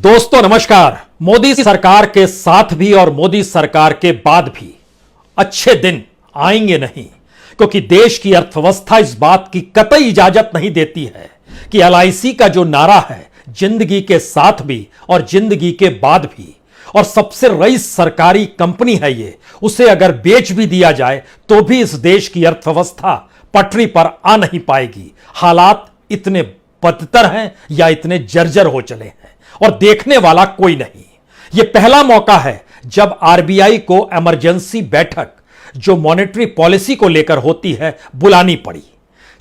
दोस्तों नमस्कार। मोदी सरकार के साथ भी और मोदी सरकार के बाद भी अच्छे दिन आएंगे नहीं, क्योंकि देश की अर्थव्यवस्था इस बात की कतई इजाजत नहीं देती है कि एलआईसी का जो नारा है, जिंदगी के साथ भी और जिंदगी के बाद भी, और सबसे रईस सरकारी कंपनी है ये, उसे अगर बेच भी दिया जाए तो भी इस देश की अर्थव्यवस्था पटरी पर आ नहीं पाएगी। हालात इतने बदतर हैं या इतने जर्जर हो चले हैं और देखने वाला कोई नहीं। यह पहला मौका है जब आरबीआई को इमरजेंसी बैठक जो मॉनेटरी पॉलिसी को लेकर होती है बुलानी पड़ी।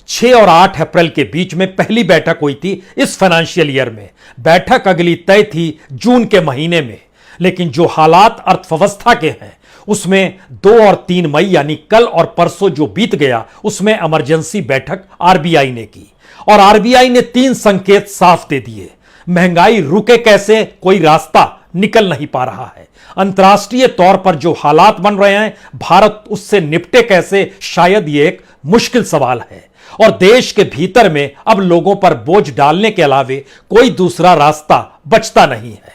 6 और 8 अप्रैल के बीच में पहली बैठक हुई थी इस फाइनेंशियल ईयर में। बैठक अगली तय थी जून के महीने में, लेकिन जो हालात अर्थव्यवस्था के हैं उसमें 2 और 3 मई यानी कल और परसों जो बीत गया उसमें इमरजेंसी बैठक आरबीआई ने की और आरबीआई ने 3 संकेत साफ दे दिए। महंगाई रुके कैसे, कोई रास्ता निकल नहीं पा रहा है। अंतर्राष्ट्रीय तौर पर जो हालात बन रहे हैं, भारत उससे निपटे कैसे, शायद यह एक मुश्किल सवाल है। और देश के भीतर में अब लोगों पर बोझ डालने के अलावे कोई दूसरा रास्ता बचता नहीं है।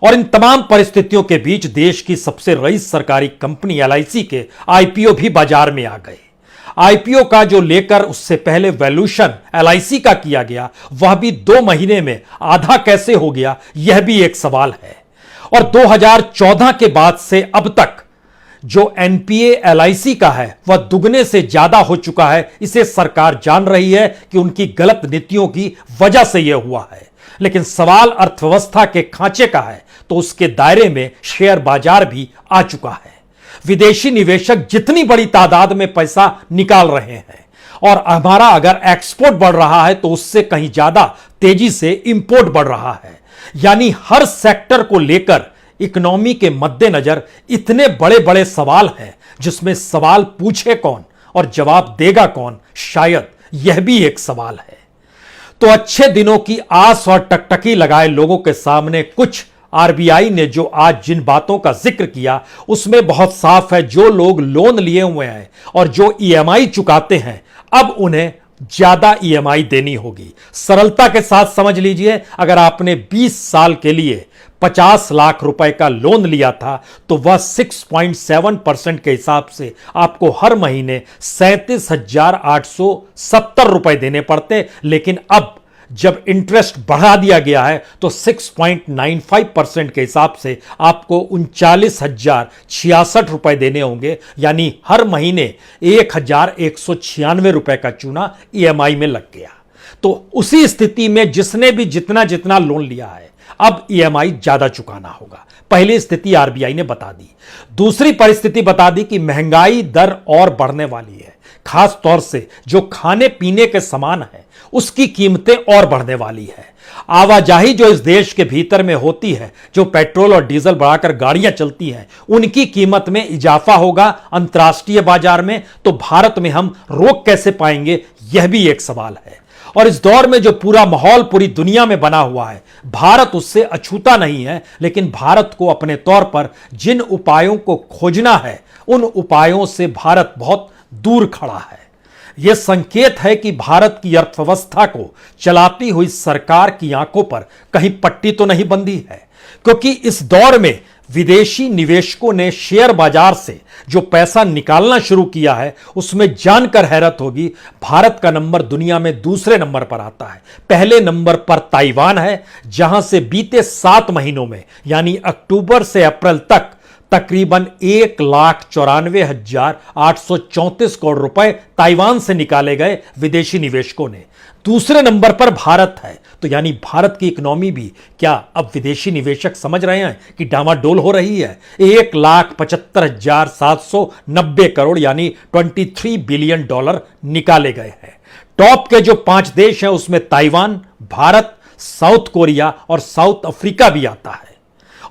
और इन तमाम परिस्थितियों के बीच देश की सबसे रईस सरकारी कंपनी एलआईसी के आईपीओ भी बाजार में आ गए। आईपीओ का जो लेकर उससे पहले वैल्यूएशन एलआईसी का किया गया, वह भी 2 महीने में आधा कैसे हो गया, यह भी एक सवाल है। और 2014 के बाद से अब तक जो एनपीए एलआईसी का है वह दुगने से ज्यादा हो चुका है। इसे सरकार जान रही है कि उनकी गलत नीतियों की वजह से यह हुआ है, लेकिन सवाल अर्थव्यवस्था के खांचे का है तो उसके दायरे में शेयर बाजार भी आ चुका है। विदेशी निवेशक जितनी बड़ी तादाद में पैसा निकाल रहे हैं और हमारा अगर एक्सपोर्ट बढ़ रहा है तो उससे कहीं ज्यादा तेजी से इंपोर्ट बढ़ रहा है। यानी हर सेक्टर को लेकर इकोनॉमी के मद्देनजर इतने बड़े बड़े सवाल हैं, जिसमें सवाल पूछे कौन और जवाब देगा कौन, शायद यह भी एक सवाल है। तो अच्छे दिनों की आस और टकटकी लगाए लोगों के सामने कुछ आरबीआई ने जो आज जिन बातों का जिक्र किया उसमें बहुत साफ है, जो लोग लोन लिए हुए हैं और जो ईएमआई चुकाते हैं अब उन्हें ज्यादा ईएमआई देनी होगी। सरलता के साथ समझ लीजिए, अगर आपने 20 साल के लिए 50 लाख रुपए का लोन लिया था तो वह 6.7% के हिसाब से आपको हर महीने 37,870 रुपए देने पड़ते, लेकिन अब जब इंटरेस्ट बढ़ा दिया गया है तो 6.95% के हिसाब से आपको 39,066 रुपए देने होंगे। यानी हर महीने 1,196 रुपए का चूना ईएमआई में लग गया। तो उसी स्थिति में जिसने भी जितना जितना लोन लिया है अब ईएमआई ज्यादा चुकाना होगा। पहली स्थिति आरबीआई ने बता दी। दूसरी परिस्थिति बता दी कि महंगाई दर और बढ़ने वाली है, खास तौर से जो खाने पीने के सामान है उसकी कीमतें और बढ़ने वाली है। आवाजाही जो इस देश के भीतर में होती है, जो पेट्रोल और डीजल बढ़ाकर गाड़ियां चलती हैं, उनकी कीमत में इजाफा होगा अंतर्राष्ट्रीय बाजार में। तो भारत में हम रोक कैसे पाएंगे, यह भी एक सवाल है। और इस दौर में जो पूरा माहौल पूरी दुनिया में बना हुआ है, भारत उससे अछूता नहीं है, लेकिन भारत को अपने तौर पर जिन उपायों को खोजना है उन उपायों से भारत बहुत दूर खड़ा है। यह संकेत है कि भारत की अर्थव्यवस्था को चलाती हुई सरकार की आंखों पर कहीं पट्टी तो नहीं बंधी है, क्योंकि इस दौर में विदेशी निवेशकों ने शेयर बाजार से जो पैसा निकालना शुरू किया है उसमें जानकर हैरत होगी, भारत का नंबर दुनिया में दूसरे नंबर पर आता है। पहले नंबर पर ताइवान है, जहां से बीते 7 महीनों में यानी अक्टूबर से अप्रैल तक तकरीबन 1,94,834 करोड़ रुपए ताइवान से निकाले गए विदेशी निवेशकों ने। दूसरे नंबर पर भारत है। तो यानी भारत की इकोनॉमी भी क्या अब विदेशी निवेशक समझ रहे हैं कि डामाडोल हो रही है। 1,75,790 करोड़ यानी $23 बिलियन निकाले गए हैं। टॉप के जो 5 देश हैं उसमें ताइवान, भारत, साउथ कोरिया और साउथ अफ्रीका भी आता है।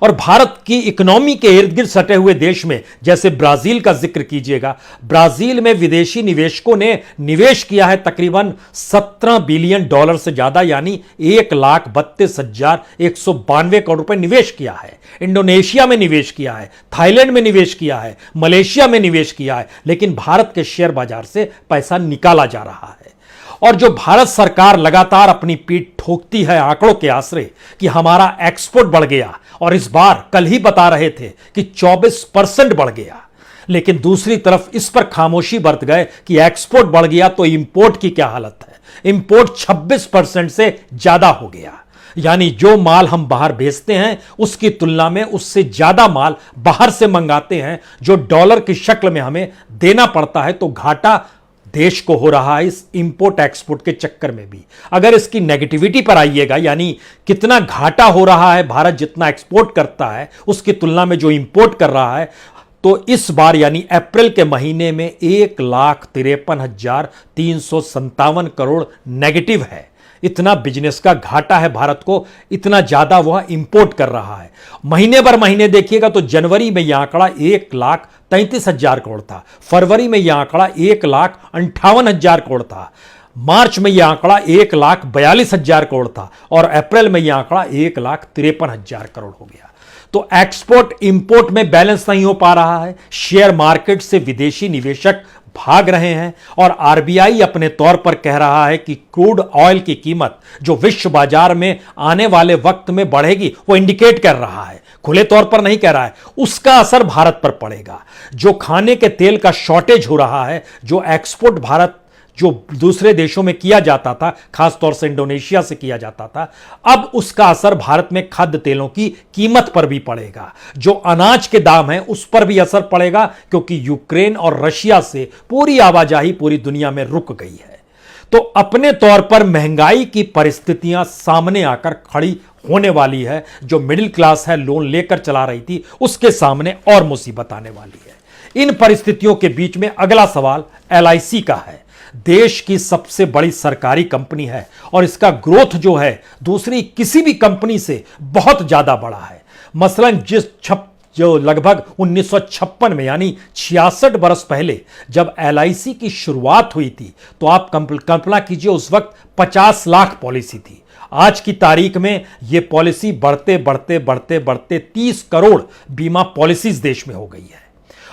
और भारत की इकोनॉमी के इर्द गिर्द सटे हुए देश में जैसे ब्राजील का जिक्र कीजिएगा, ब्राजील में विदेशी निवेशकों ने निवेश किया है तकरीबन $17 बिलियन से ज्यादा, यानी 1,32,192 करोड़ रुपए निवेश किया है। इंडोनेशिया में निवेश किया है, थाईलैंड में निवेश किया है, मलेशिया में निवेश किया है, लेकिन भारत के शेयर बाजार से पैसा निकाला जा रहा है। और जो भारत सरकार लगातार अपनी पीठ ठोकती है आंकड़ों के आसरे कि हमारा एक्सपोर्ट बढ़ गया, और इस बार कल ही बता रहे थे कि 24% बढ़ गया, लेकिन दूसरी तरफ इस पर खामोशी बरत गए कि एक्सपोर्ट बढ़ गया तो इंपोर्ट की क्या हालत है। इंपोर्ट 26% से ज्यादा हो गया, यानी जो माल हम बाहर भेजते हैं उसकी तुलना में उससे ज्यादा माल बाहर से मंगाते हैं, जो डॉलर की शक्ल में हमें देना पड़ता है। तो घाटा देश को हो रहा है इस इंपोर्ट एक्सपोर्ट के चक्कर में भी। अगर इसकी नेगेटिविटी पर आइएगा, यानी कितना घाटा हो रहा है, भारत जितना एक्सपोर्ट करता है उसकी तुलना में जो इंपोर्ट कर रहा है, तो इस बार यानी अप्रैल के महीने में 1,53,357 करोड़ नेगेटिव है। इतना बिजनेस का घाटा है भारत को, इतना ज्यादा वह इंपोर्ट कर रहा है। महीने भर महीने देखिएगा तो जनवरी में यह आंकड़ा 1,33,000 करोड़ था, फरवरी में यह आंकड़ा 1,58,000 करोड़ था, मार्च में यह आंकड़ा 1,42,000 करोड़ था, और अप्रैल में यह आंकड़ा 1,53,000 करोड़ हो गया। तो एक्सपोर्ट इंपोर्ट में बैलेंस नहीं हो पा रहा है। शेयर मार्केट से विदेशी निवेशक भाग रहे हैं, और आरबीआई अपने तौर पर कह रहा है कि क्रूड ऑयल की कीमत जो विश्व बाजार में आने वाले वक्त में बढ़ेगी, वो इंडिकेट कर रहा है, खुले तौर पर नहीं कह रहा है, उसका असर भारत पर पड़ेगा। जो खाने के तेल का शॉर्टेज हो रहा है, जो एक्सपोर्ट भारत जो दूसरे देशों में किया जाता था, खासतौर से इंडोनेशिया से किया जाता था, अब उसका असर भारत में खाद्य तेलों की कीमत पर भी पड़ेगा। जो अनाज के दाम हैं उस पर भी असर पड़ेगा, क्योंकि यूक्रेन और रशिया से पूरी आवाजाही पूरी दुनिया में रुक गई है। तो अपने तौर पर महंगाई की परिस्थितियां सामने आकर खड़ी होने वाली है। जो मिडिल क्लास है, लोन लेकर चला रही थी, उसके सामने और मुसीबत आने वाली है। इन परिस्थितियों के बीच में अगला सवाल एलआईसी का है। देश की सबसे बड़ी सरकारी कंपनी है, और इसका ग्रोथ जो है दूसरी किसी भी कंपनी से बहुत ज्यादा बड़ा है। मसलन जो लगभग 1956 में, यानी 66 बरस पहले जब एलआईसी की शुरुआत हुई थी, तो आप कल्पना कीजिए उस वक्त 50 लाख पॉलिसी थी। आज की तारीख में यह पॉलिसी बढ़ते बढ़ते बढ़ते बढ़ते 30 करोड़ बीमा पॉलिसीज देश में हो गई है,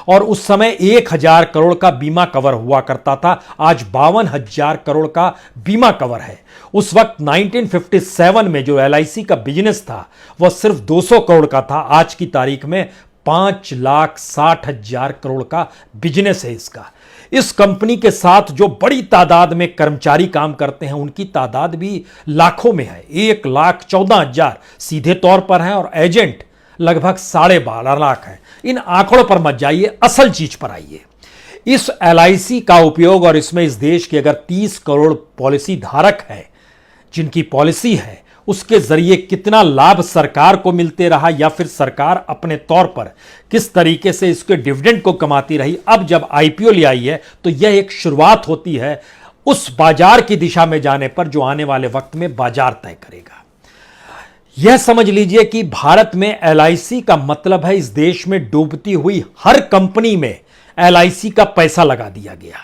और उस समय 1,000 करोड़ का बीमा कवर हुआ करता था, आज 52,000 करोड़ का बीमा कवर है। उस वक्त 1957 में जो एलआईसी का बिजनेस था वह सिर्फ 200 करोड़ का था, आज की तारीख में 5,60,000 करोड़ का बिजनेस है इसका। इस कंपनी के साथ जो बड़ी तादाद में कर्मचारी काम करते हैं उनकी तादाद भी लाखों में है, 1,14,000 सीधे तौर पर हैं, और एजेंट लगभग 12.5 लाख है। इन आंकड़ों पर मत जाइए, असल चीज पर आइए। इस एलआईसी का उपयोग, और इसमें इस देश के अगर 30 करोड़ पॉलिसी धारक हैं जिनकी पॉलिसी है, उसके जरिए कितना लाभ सरकार को मिलते रहा, या फिर सरकार अपने तौर पर किस तरीके से इसके डिविडेंड को कमाती रही। अब जब आईपीओ ले आई है तो यह एक शुरुआत होती है उस बाजार की दिशा में जाने पर जो आने वाले वक्त में बाजार तय करेगा। यह समझ लीजिए कि भारत में एलआईसी का मतलब है इस देश में डूबती हुई हर कंपनी में एलआईसी का पैसा लगा दिया गया,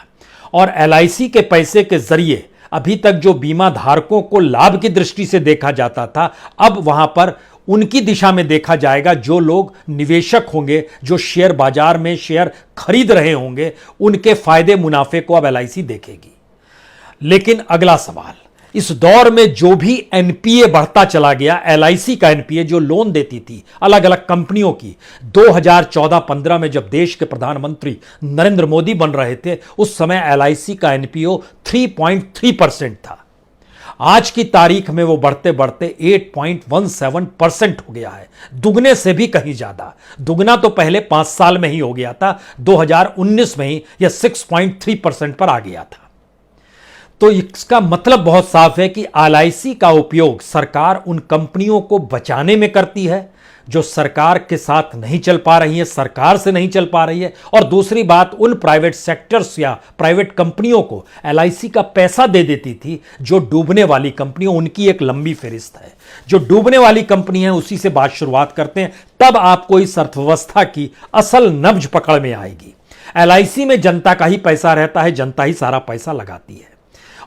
और एलआईसी के पैसे के जरिए अभी तक जो बीमा धारकों को लाभ की दृष्टि से देखा जाता था, अब वहां पर उनकी दिशा में देखा जाएगा। जो लोग निवेशक होंगे, जो शेयर बाजार में शेयर खरीद रहे होंगे, उनके फायदे मुनाफे को अब एलआईसी देखेगी। लेकिन अगला सवाल, इस दौर में जो भी एनपीए बढ़ता चला गया, एलआईसी का एनपीए जो लोन देती थी अलग अलग कंपनियों की, 2014-15 में जब देश के प्रधानमंत्री नरेंद्र मोदी बन रहे थे, उस समय एलआईसी का एनपीओ 3.3% था। आज की तारीख में वो बढ़ते बढ़ते 8.17% हो गया है, दुगने से भी कहीं ज्यादा। दुगना तो पहले 5 साल में ही हो गया था, 2019 में ही यह 6.3% पर आ गया था। तो इसका मतलब बहुत साफ है कि एलआईसी का उपयोग सरकार उन कंपनियों को बचाने में करती है जो सरकार के साथ नहीं चल पा रही है, सरकार से नहीं चल पा रही है, और दूसरी बात उन प्राइवेट सेक्टर्स या प्राइवेट कंपनियों को एलआईसी का पैसा दे देती थी जो डूबने वाली कंपनियों, उनकी एक लंबी फहरिस्त है। जो डूबने वाली कंपनी है उसी से बात शुरुआत करते हैं, तब आपको इस अर्थव्यवस्था की असल नब्ज पकड़ में आएगी। एलआईसी में जनता का ही पैसा रहता है, जनता ही सारा पैसा लगाती है,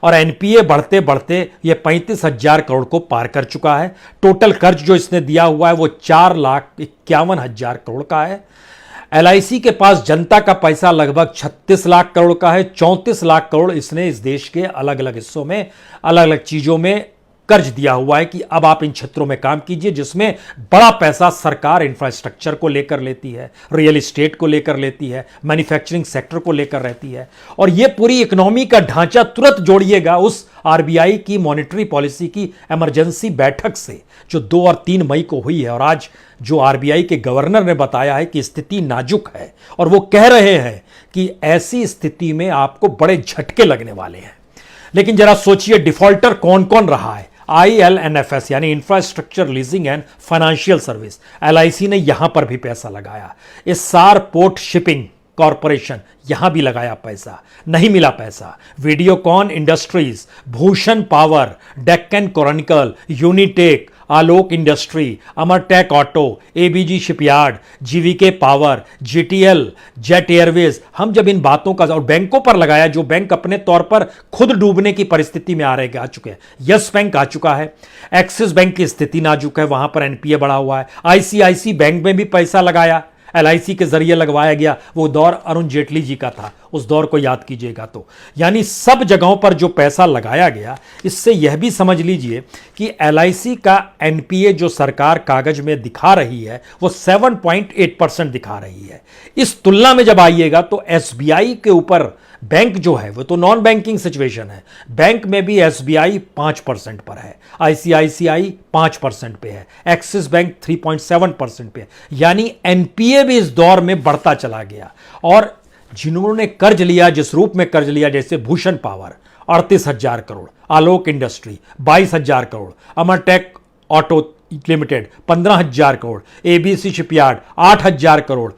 और एनपीए बढ़ते बढ़ते ये 35,000 करोड़ को पार कर चुका है। टोटल कर्ज जो इसने दिया हुआ है वो 4,51,000 करोड़ का है। एलआईसी के पास जनता का पैसा लगभग 36 लाख करोड़ का है। 34 लाख करोड़ इसने इस देश के अलग अलग हिस्सों में अलग अलग चीजों में कर्ज दिया हुआ है कि अब आप इन क्षेत्रों में काम कीजिए, जिसमें बड़ा पैसा सरकार इंफ्रास्ट्रक्चर को लेकर लेती है, रियल एस्टेट को लेकर लेती है, मैन्युफैक्चरिंग सेक्टर को लेकर रहती है। और यह पूरी इकोनॉमी का ढांचा तुरंत जोड़िएगा उस आरबीआई की मॉनेटरी पॉलिसी की इमरजेंसी बैठक से जो 2 और 3 मई को हुई है। और आज जो आरबीआई के गवर्नर ने बताया है कि स्थिति नाजुक है और वो कह रहे हैं कि ऐसी स्थिति में आपको बड़े झटके लगने वाले हैं। लेकिन जरा सोचिए डिफॉल्टर कौन कौन रहा है। ILNFS यानी infrastructure leasing and financial service, LIC ने यहां पर भी पैसा लगाया। एस्सार पोर्ट शिपिंग कॉरपोरेशन, यहां भी लगाया पैसा, नहीं मिला पैसा। Videocon Industries, Bhushan Power, Deccan Chronicle, Unitech, Alok Industry, Amtek Auto, ABG Shipyard, GVK Power, GTL, Jet Airways, हम जब इन बातों का और बैंकों पर लगाया जो बैंक अपने तौर पर खुद डूबने की परिस्थिति में आ चुके हैं। यस बैंक आ चुका है, एक्सिस बैंक की स्थिति नाजुक है, वहां पर एनपीए बढ़ा हुआ है। आईसीआईसी बैंक में भी पैसा लगाया, एलआईसी के जरिए लगवाया गया। वो दौर अरुण जेटली जी का था, उस दौर को याद कीजिएगा तो। यानी सब जगहों पर जो पैसा लगाया गया, इससे यह भी समझ लीजिए कि एलआईसी का एनपीए जो सरकार कागज में दिखा रही है वो 7.8% दिखा रही है। इस तुलना में जब आइएगा तो एसबीआई के ऊपर बैंक जो है वो तो नॉन बैंकिंग सिचुएशन है, बैंक में भी एसबीआई 5% पर है, आईसीआईसीआई 5% पे है, एक्सिस बैंक 3.7% पे है। यानी एनपीए भी इस दौर में बढ़ता चला गया। और जिन्होंने कर्ज लिया, जिस रूप में कर्ज लिया, जैसे Bhushan Power 38,000 crore, Alok Industry 22,000 crore, Amtek Auto Limited 15,000 crore, ABC Shipyard 8,000 crore,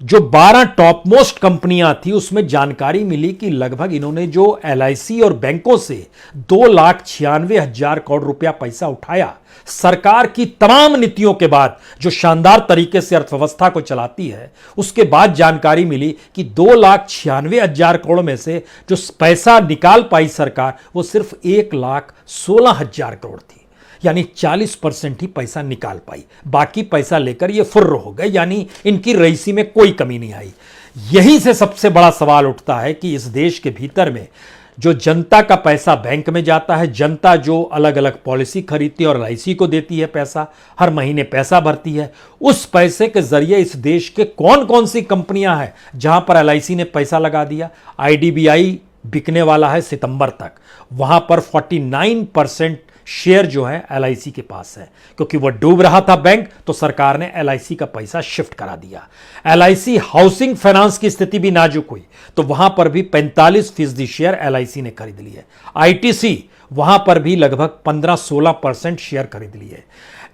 जो 12 टॉप मोस्ट कंपनियां थी उसमें जानकारी मिली कि लगभग इन्होंने जो एलआईसी और बैंकों से 2,96,000 करोड़ रुपया पैसा उठाया। सरकार की तमाम नीतियों के बाद जो शानदार तरीके से अर्थव्यवस्था को चलाती है, उसके बाद जानकारी मिली कि 2,96,000 करोड़ में से जो पैसा निकाल पाई सरकार वो सिर्फ 1,16,000 करोड़ थी। यानी 40% ही पैसा निकाल पाई, बाकी पैसा लेकर ये फुर्र हो गए। यानी इनकी रईसी में कोई कमी नहीं आई। यहीं से सबसे बड़ा सवाल उठता है कि इस देश के भीतर में जो जनता का पैसा बैंक में जाता है, जनता जो अलग अलग पॉलिसी खरीदती है और एलआईसी को देती है पैसा, हर महीने पैसा भरती है, उस पैसे के जरिए इस देश के कौन कौन सी कंपनियां हैं जहां पर एलआईसी ने पैसा लगा दिया। आईडीबीआई बिकने वाला है सितंबर तक, वहां पर 49% शेयर जो है एलआईसी के पास है, क्योंकि वह डूब रहा था बैंक, तो सरकार ने एलआईसी का पैसा शिफ्ट करा दिया। एलआईसी हाउसिंग फाइनेंस की स्थिति भी नाजुक हुई, तो वहां पर भी 45% शेयर एलआईसी ने खरीद लिए। आईटीसी, वहां पर भी लगभग 15-16% शेयर खरीद लिए।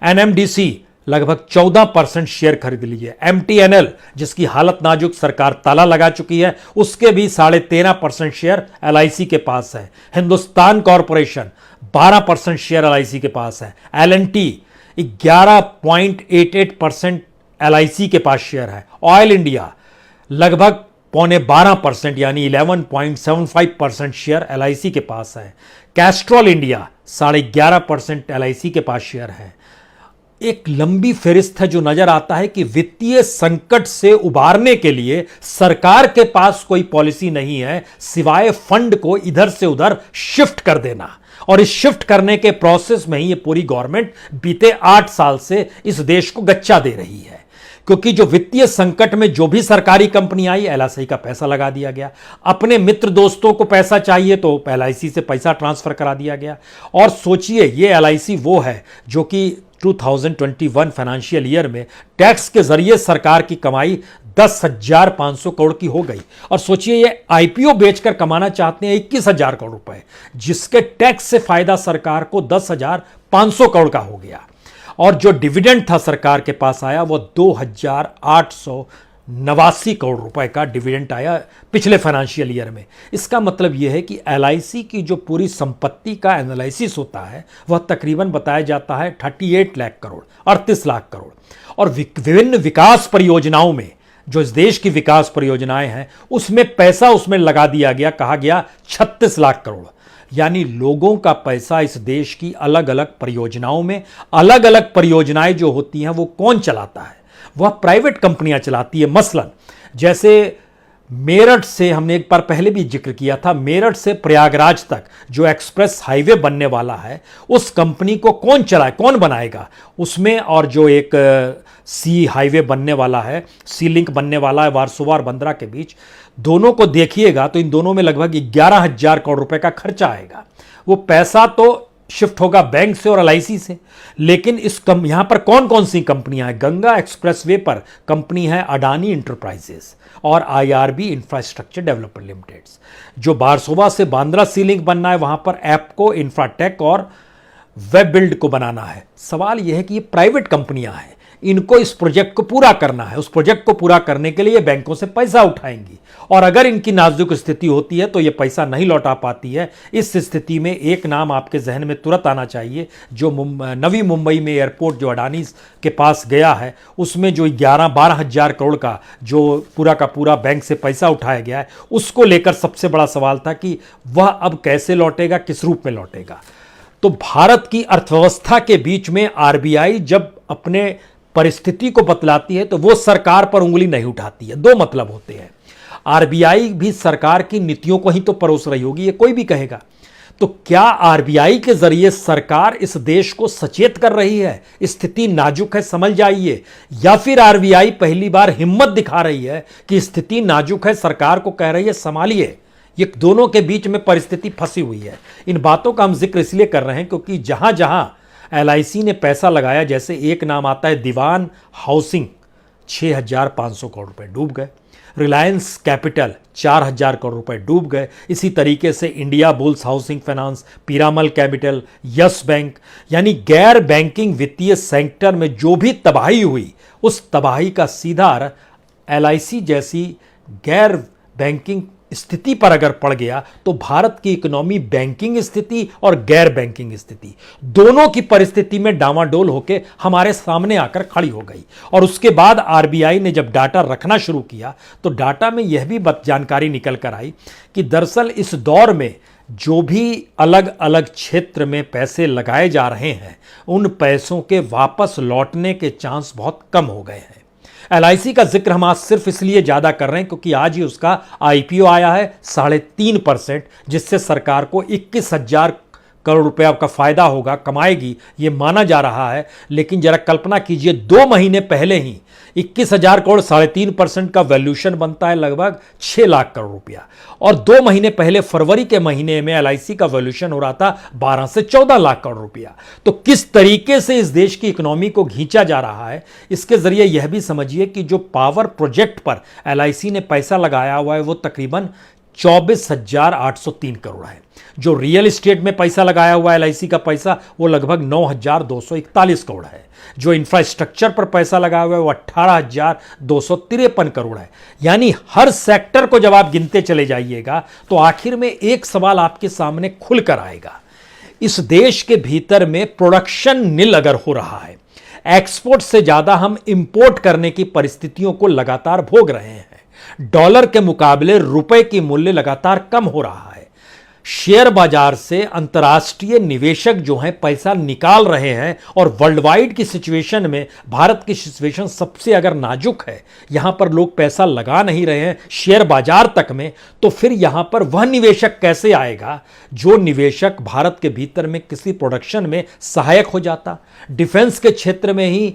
एनएमडीसी लगभग 14% शेयर खरीद लिए। एमटीएनएल, जिसकी हालत नाजुक, सरकार ताला लगा चुकी है, उसके भी 13.5% शेयर एलआईसी के पास है। हिंदुस्तान कॉरपोरेशन 12% शेयर एलआईसी के पास है। एलएनटी 11.88% एलआईसी के पास शेयर है। ऑयल इंडिया लगभग 12.25% यानी 11.75% शेयर एलआईसी के पास है। कैस्ट्रॉल इंडिया 11.5% एलआईसी के पास शेयर है। एक लंबी फेरिस्त है जो नजर आता है कि वित्तीय संकट से उबारने के लिए सरकार के पास कोई पॉलिसी नहीं है सिवाय फंड को इधर से उधर शिफ्ट कर देना। और इस शिफ्ट करने के प्रोसेस में ही ये पूरी गवर्नमेंट बीते 8 साल से इस देश को गच्चा दे रही है। क्योंकि जो वित्तीय संकट में जो भी सरकारी कंपनी आई, एलआईसी का पैसा लगा दिया गया। अपने मित्र दोस्तों को पैसा चाहिए तो एलआईसी से पैसा ट्रांसफर करा दिया गया। और सोचिए, ये एलआईसी वो है जो कि 2021 फाइनेंशियल ईयर में टैक्स के जरिए सरकार की कमाई 10,500 करोड़ की हो गई। और सोचिए, ये आईपीओ बेचकर कमाना चाहते हैं 21,000 करोड़ रुपए, जिसके टैक्स से फायदा सरकार को 10,500 करोड़ का हो गया। और जो डिविडेंड था सरकार के पास आया वो 2,889 करोड़ रुपए का डिविडेंड आया पिछले फाइनेंशियल ईयर में। इसका मतलब यह है कि एलआईसी की जो पूरी संपत्ति का एनालिसिस होता है वह तकरीबन बताया जाता है 38 लाख करोड़, 38 लाख करोड़। और विभिन्न विकास परियोजनाओं में, जो इस देश की विकास परियोजनाएं हैं, उसमें पैसा उसमें लगा दिया गया, कहा गया 36 लाख करोड़। यानी लोगों का पैसा इस देश की अलग अलग परियोजनाओं में, अलग अलग परियोजनाएं जो होती हैं वो कौन चलाता है, वह प्राइवेट कंपनियां चलाती है। मसलन जैसे मेरठ से, हमने एक बार पहले भी जिक्र किया था, मेरठ से प्रयागराज तक जो एक्सप्रेस हाईवे बनने वाला है, उस कंपनी को कौन चलाए, कौन बनाएगा उसमें, और जो एक सी हाईवे बनने वाला है, सी लिंक बनने वाला है वारसोवा और बंदरा के बीच, दोनों को देखिएगा तो इन दोनों में लगभग 11,000 करोड़ रुपए का खर्चा आएगा। वो पैसा तो शिफ्ट होगा बैंक से और एलआईसी से, लेकिन यहां पर कौन कौन सी कंपनियां हैं? गंगा एक्सप्रेसवे पर कंपनी है अडानी इंटरप्राइजेस और आईआरबी इंफ्रास्ट्रक्चर डेवलपमेंट लिमिटेड। जो बारसोवा से बांद्रा सी लिंक बनना है, वहां पर एप्को, इंफ्राटेक और वेब बिल्ड को बनाना है। सवाल यह है कि ये प्राइवेट कंपनियां हैं, इनको इस प्रोजेक्ट को पूरा करना है। उस प्रोजेक्ट को पूरा करने के लिए बैंकों से पैसा उठाएंगी, और अगर इनकी नाजुक स्थिति होती है तो ये पैसा नहीं लौटा पाती है। इस स्थिति में एक नाम आपके जहन में तुरंत आना चाहिए, जो नवी मुंबई में एयरपोर्ट जो अडानी के पास गया है, उसमें जो 11-12 हज़ार करोड़ का जो पूरा का पूरा बैंक से पैसा उठाया गया है, उसको लेकर सबसे बड़ा सवाल था कि वह अब कैसे लौटेगा, किस रूप में लौटेगा। तो भारत की अर्थव्यवस्था के बीच में आरबीआई जब अपने परिस्थिति को बतलाती है तो वो सरकार पर उंगली नहीं उठाती है। दो मतलब होते हैं, आरबीआई भी सरकार की नीतियों को ही तो परोस रही होगी, ये कोई भी कहेगा। तो क्या आरबीआई के जरिए सरकार इस देश को सचेत कर रही है, स्थिति नाजुक है समझ जाइए, या फिर आरबीआई पहली बार हिम्मत दिखा रही है कि स्थिति नाजुक है, सरकार को कह रही है संभालिए? ये दोनों के बीच में परिस्थिति फंसी हुई है। इन बातों का हम जिक्र इसलिए कर रहे हैं क्योंकि जहां जहां एलआईसी ने पैसा लगाया, जैसे एक नाम आता है दीवान हाउसिंग, 6,500 करोड़ रुपए डूब गए। रिलायंस कैपिटल 4,000 करोड़ रुपए डूब गए। इसी तरीके से India bulls housing finance, Piramal capital, yes bank, यानी गैर बैंकिंग वित्तीय सेक्टर में जो भी तबाही हुई, उस तबाही का सीधा एलआईसी जैसी गैर बैंकिंग स्थिति पर अगर पड़ गया तो भारत की इकोनॉमी बैंकिंग स्थिति और गैर बैंकिंग स्थिति दोनों की परिस्थिति में डामाडोल होकर हमारे सामने आकर खड़ी हो गई। और उसके बाद आरबीआई ने जब डाटा रखना शुरू किया तो डाटा में यह भी जानकारी निकल कर आई कि दरअसल इस दौर में जो भी अलग अलग क्षेत्र में पैसे लगाए जा रहे हैं, उन पैसों के वापस लौटने के चांस बहुत कम हो गए हैं। एलआईसी का जिक्र हम आज सिर्फ इसलिए ज्यादा कर रहे हैं क्योंकि आज ही उसका आईपीओ आया है 3.5%, जिससे सरकार को 21,000 करोड़ रुपया का फायदा होगा, कमाएगी, ये माना जा रहा है। लेकिन जरा कल्पना कीजिए, 2 महीने पहले ही 21,000 करोड़ 3.5% का वैल्यूएशन बनता है लगभग 6 लाख करोड़ रुपया, और 2 महीने पहले फरवरी के महीने में एलआईसी का वैल्यूएशन हो रहा था 12 से 14 लाख करोड़ रुपया। तो किस तरीके से इस देश की इकोनॉमी को खींचा जा रहा है, इसके जरिए यह भी समझिए कि जो पावर प्रोजेक्ट पर एलआईसी ने पैसा लगाया हुआ है वो तकरीबन 24,803 करोड़ है। जो रियल एस्टेट में पैसा लगाया हुआ है एलआईसी का पैसा, वो लगभग 9,241 करोड़ है। जो इंफ्रास्ट्रक्चर पर पैसा लगाया हुआ है वो 18,253 करोड़ है। यानी हर सेक्टर को जब आप गिनते चले जाइएगा तो आखिर में एक सवाल आपके सामने खुलकर आएगा, इस देश के भीतर में प्रोडक्शन नील अगर हो रहा है, एक्सपोर्ट से ज्यादा हम इंपोर्ट करने की परिस्थितियों को लगातार भोग रहे हैं, डॉलर के मुकाबले रुपए की मूल्य लगातार कम हो रहा है, शेयर बाजार से अंतर्राष्ट्रीय निवेशक जो हैं पैसा निकाल रहे हैं, और वर्ल्ड वाइड की सिचुएशन में भारत की सिचुएशन सबसे अगर नाजुक है, यहां पर लोग पैसा लगा नहीं रहे हैं शेयर बाजार तक में, तो फिर यहां पर वह निवेशक कैसे आएगा जो निवेशक भारत के भीतर में किसी प्रोडक्शन में सहायक हो जाता। डिफेंस के क्षेत्र में ही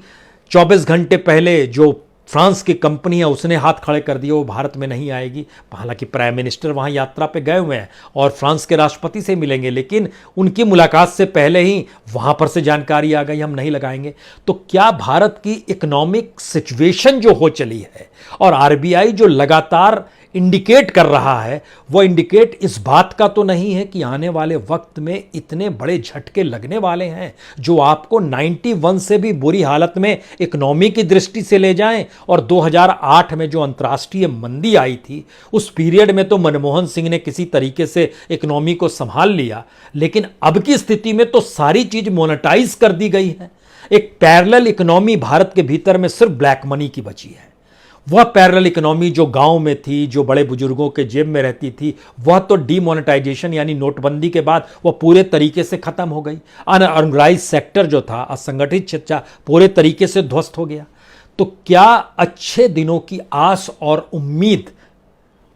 24 घंटे पहले जो फ्रांस की कंपनी है उसने हाथ खड़े कर दिए, वो भारत में नहीं आएगी। हालांकि प्राइम मिनिस्टर वहां यात्रा पे गए हुए हैं और फ्रांस के राष्ट्रपति से मिलेंगे, लेकिन उनकी मुलाकात से पहले ही वहां पर से जानकारी आ गई हम नहीं लगाएंगे। तो क्या भारत की इकोनॉमिक सिचुएशन जो हो चली है और आरबीआई जो लगातार इंडिकेट कर रहा है, वो इंडिकेट इस बात का तो नहीं है कि आने वाले वक्त में इतने बड़े झटके लगने वाले हैं जो आपको 91 से भी बुरी हालत में इकोनॉमी की दृष्टि से ले जाएं। और 2008 में जो अंतर्राष्ट्रीय मंदी आई थी, उस पीरियड में तो मनमोहन सिंह ने किसी तरीके से इकोनॉमी को संभाल लिया, लेकिन अब की स्थिति में तो सारी चीज मोनेटाइज कर दी गई है। एक पैरेलल इकोनॉमी भारत के भीतर में सिर्फ ब्लैक मनी की बची है। वह पैरेलल इकोनॉमी जो गांव में थी, जो बड़े बुजुर्गों के जेब में रहती थी, वह तो डीमोनेटाइजेशन यानी नोटबंदी के बाद वह पूरे तरीके से खत्म हो गई। अनऑर्गेनाइज्ड सेक्टर जो था, असंगठित क्षेत्र पूरे तरीके से ध्वस्त हो गया। तो क्या अच्छे दिनों की आस और उम्मीद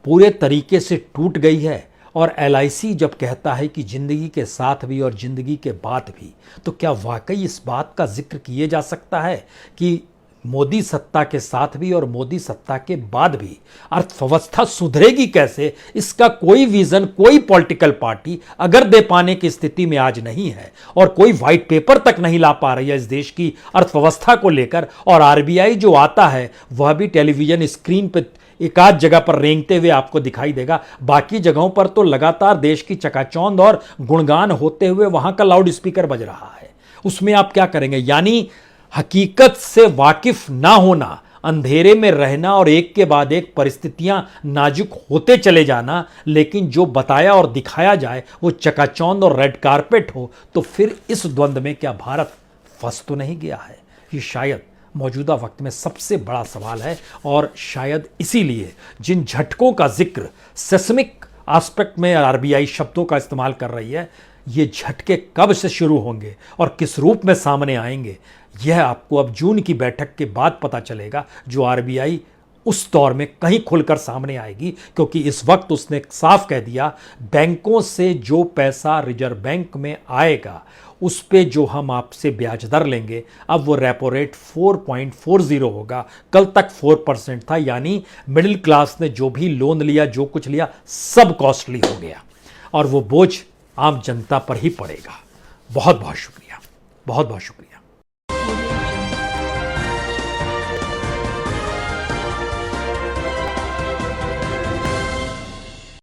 पूरे तरीके से टूट गई है? और एलआईसी जब कहता है कि जिंदगी के साथ भी और जिंदगी के बाद भी, तो क्या वाकई इस बात का जिक्र किए जा सकता है कि मोदी सत्ता के साथ भी और मोदी सत्ता के बाद भी अर्थव्यवस्था सुधरेगी कैसे? इसका कोई विजन कोई पॉलिटिकल पार्टी अगर दे पाने की स्थिति में आज नहीं है और कोई व्हाइट पेपर तक नहीं ला पा रही है इस देश की अर्थव्यवस्था को लेकर, और आरबीआई जो आता है वह भी टेलीविजन स्क्रीन पर एक आध जगह पर रेंगते हुए आपको दिखाई देगा, बाकी जगहों पर तो लगातार देश की चकाचौंध और गुणगान होते हुए वहां का लाउड स्पीकर बज रहा है। उसमें आप क्या करेंगे? यानी हकीकत से वाकिफ ना होना, अंधेरे में रहना और एक के बाद एक परिस्थितियां नाजुक होते चले जाना, लेकिन जो बताया और दिखाया जाए वो चकाचौंध और रेड कारपेट हो, तो फिर इस द्वंद्व में क्या भारत फंस तो नहीं गया है? ये शायद मौजूदा वक्त में सबसे बड़ा सवाल है। और शायद इसीलिए जिन झटकों का जिक्र सेस्मिक एस्पेक्ट में आरबीआई शब्दों का इस्तेमाल कर रही है, ये झटके कब से शुरू होंगे और किस रूप में सामने आएंगे, यह आपको अब जून की बैठक के बाद पता चलेगा, जो आरबीआई उस दौर में कहीं खुलकर सामने आएगी। क्योंकि इस वक्त उसने साफ कह दिया, बैंकों से जो पैसा रिजर्व बैंक में आएगा उस पे जो हम आपसे ब्याज दर लेंगे, अब वो रेपो रेट 4.40 होगा। कल तक 4% था, यानी मिडिल क्लास ने जो भी लोन लिया, जो कुछ लिया, सब कॉस्टली हो गया और वो बोझ आम जनता पर ही पड़ेगा। बहुत बहुत शुक्रिया, बहुत बहुत शुक्रिया।